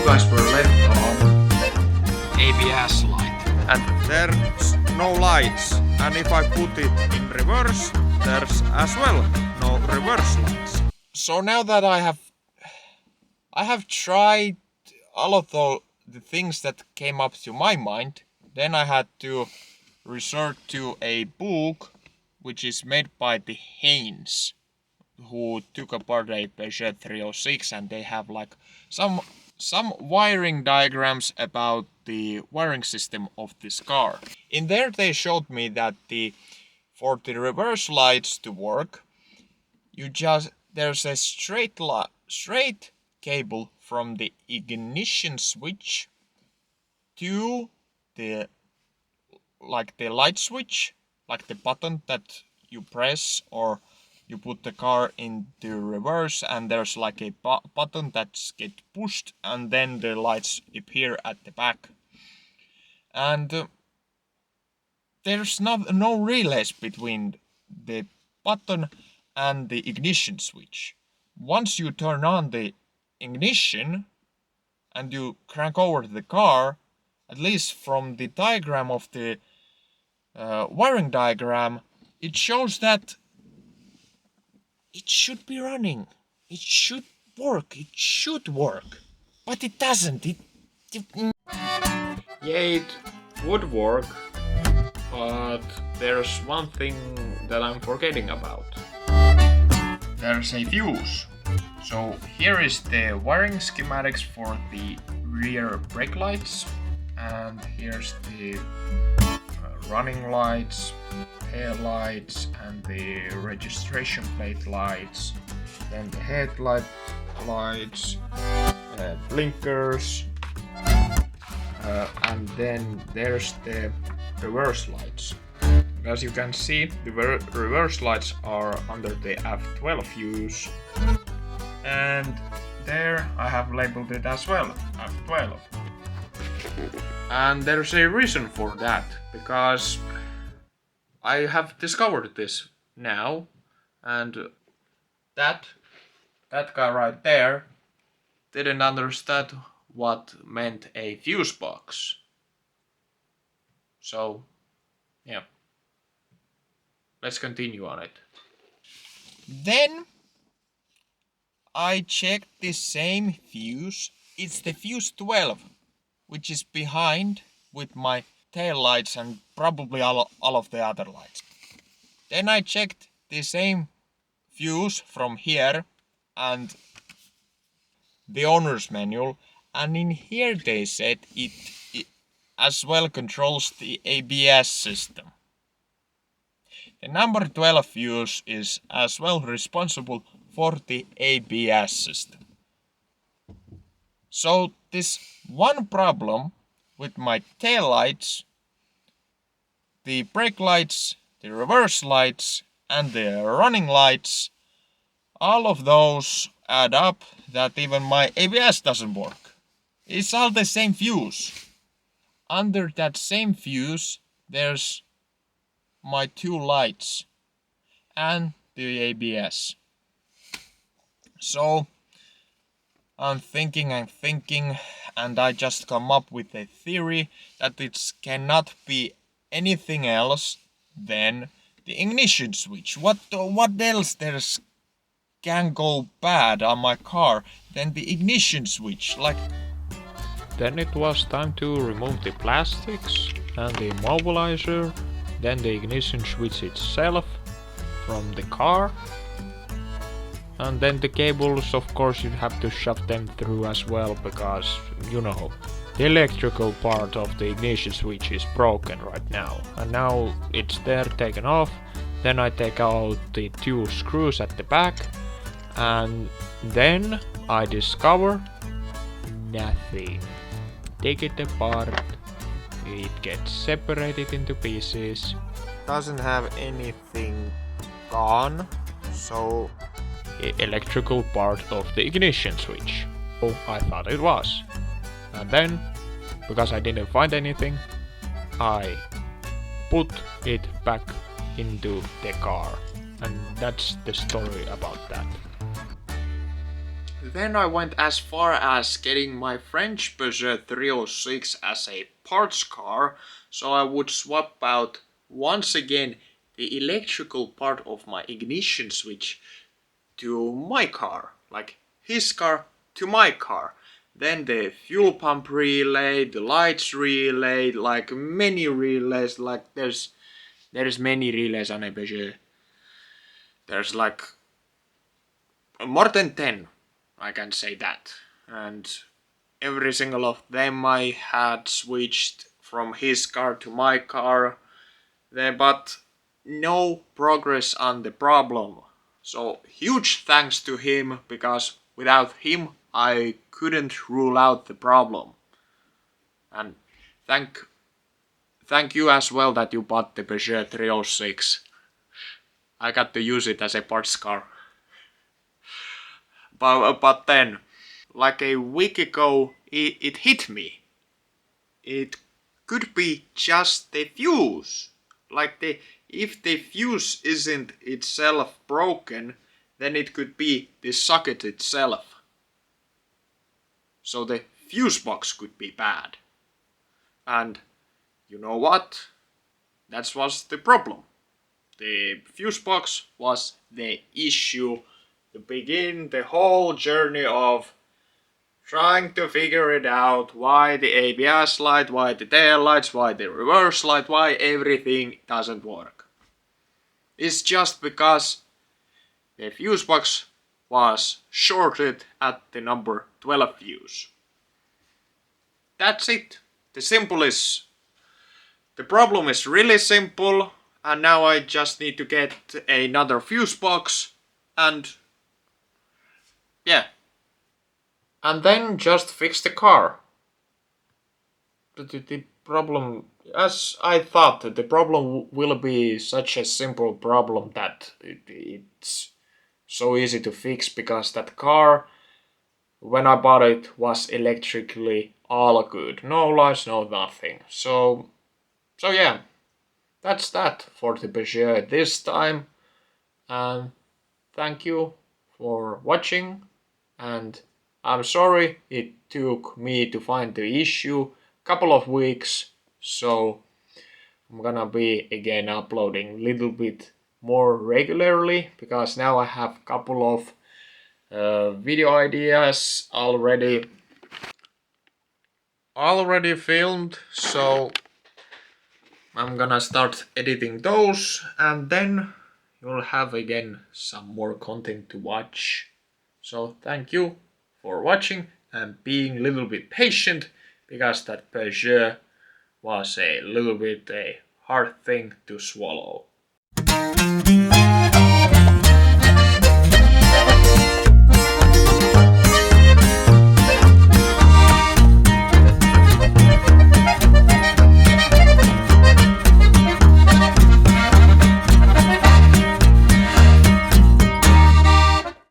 you guys were left on ABS light. And there's no lights. And if I put it in reverse, there's as well no reverse lights. So now that I have tried all of the things that came up to my mind, then I had to resort to a book which is made by the Haynes, who took apart a Peugeot 306, and they have like some wiring diagrams about the wiring system of this car. In there they showed me that for the reverse lights to work, there's a straight cable from the ignition switch to the light switch, like the button that you press or you put the car into reverse, and there's like a button that gets pushed and then the lights appear at the back. And there's no relays between the button and the ignition switch. Once you turn on the ignition and you crank over the car, at least from the diagram of the wiring diagram, it shows that it should be running. It should work. It should work. But it doesn't. Yeah, it would work, but there's one thing that I'm forgetting about. There's a fuse. So here is the wiring schematics for the rear brake lights, and here's the running lights, tail lights, and the registration plate lights, then the headlight lights, blinkers, and then there's the reverse lights. As you can see, the reverse lights are under the F12 fuse, and there I have labeled it as well, F12. And there's a reason for that, because I have discovered this now, and that guy right there didn't understand what meant a fuse box. So, yeah. Let's continue on it. Then I checked the same fuse. It's the fuse 12, which is behind with my tail lights and probably all of the other lights. Then I checked the same fuse from here and the owner's manual, and in here they said it as well controls the ABS system. The number 12 fuse is as well responsible for the ABS system. So this one problem with my tail lights, the brake lights, the reverse lights, and the running lights, all of those add up that even my ABS doesn't work. It's all the same fuse. Under that same fuse, there's my two lights and the ABS. So I'm thinking, and I just come up with a theory that it cannot be anything else than the ignition switch. What else can go bad on my car than the ignition switch? Then it was time to remove the plastics and the immobilizer, then the ignition switch itself from the car, and then the cables, of course you have to shove them through as well, because the electrical part of the ignition switch is broken right now, and now it's there taken off. Then I take out the two screws at the back, and then I discover nothing. Take it apart, it gets separated into pieces. Doesn't have anything gone, so electrical part of the ignition switch. So I thought it was. And then, because I didn't find anything, I put it back into the car. And that's the story about that. Then I went as far as getting my French Peugeot 306 as a parts car, so I would swap out once again the electrical part of my ignition switch to my car, like his car to my car. Then the fuel pump relay, the lights relay, like many relays, like there's many relays on a Peugeot. There's like more than 10, I can say that. And every single of them I had switched from his car to my car. But no progress on the problem. So huge thanks to him, because without him I couldn't rule out the problem. And thank you as well that you bought the Peugeot 306. I got to use it as a parts car. But then, like a week ago, it hit me. It could be just the fuse. If the fuse isn't itself broken, then it could be the socket itself. So the fuse box could be bad. And you know what? That was the problem. The fuse box was the issue to begin the whole journey of trying to figure it out, why the ABS light, why the tail lights, why the reverse light, why everything doesn't work. It's just because the fuse box was shorted at the number 12 fuse. That's it. The problem is really simple, and now I just need to get another fuse box, and yeah. And then just fix the car. The problem, as I thought, the problem will be such a simple problem that it's so easy to fix, because that car, when I bought it, was electrically all good. No lights, no nothing. So yeah, that's that for the Peugeot this time. And thank you for watching, and I'm sorry it took me to find the issue couple of weeks, so I'm gonna be again uploading a little bit more regularly, because now I have couple of video ideas already filmed, so I'm gonna start editing those, and then you'll have again some more content to watch. So thank you for watching and being a little bit patient, because that Peugeot was a little bit a hard thing to swallow.